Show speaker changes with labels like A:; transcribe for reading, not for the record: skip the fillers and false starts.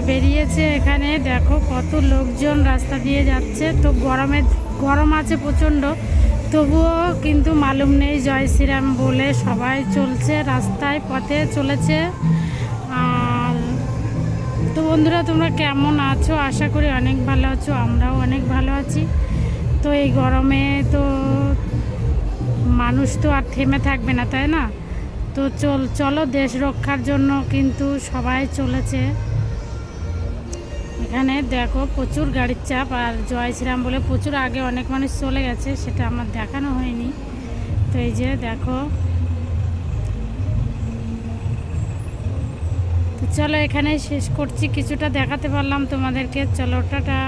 A: বেরিয়েছে। এখানে দেখো কত লোকজন রাস্তা দিয়ে যাচ্ছে। তো গরম আছে প্রচণ্ড, তবুও কিন্তু মালুম নেই জয় শ্রীরাম বলে সবাই চলছে, রাস্তায় পথে চলেছে। আর তো বন্ধুরা, তোমরা কেমন আছো? আশা করি অনেক ভালো আছো, আমরাও অনেক ভালো আছি। তো এই গরমে তো মানুষ তো আর থেমে থাকবে না, তাই না? তো চলো দেশ রক্ষার জন্য কিন্তু সবাই চলেছে। এখানে দেখো প্রচুর গাড়ির চাপ, আর জয় শ্রীরাম বলে প্রচুর আগে অনেক মানুষ চলে গেছে, সেটা আমার দেখানো হয়নি। তো এই যে দেখো, তো চলো এখানে শেষ করছি, কিছুটা দেখাতে পারলাম তোমাদেরকে। চলো টাটা।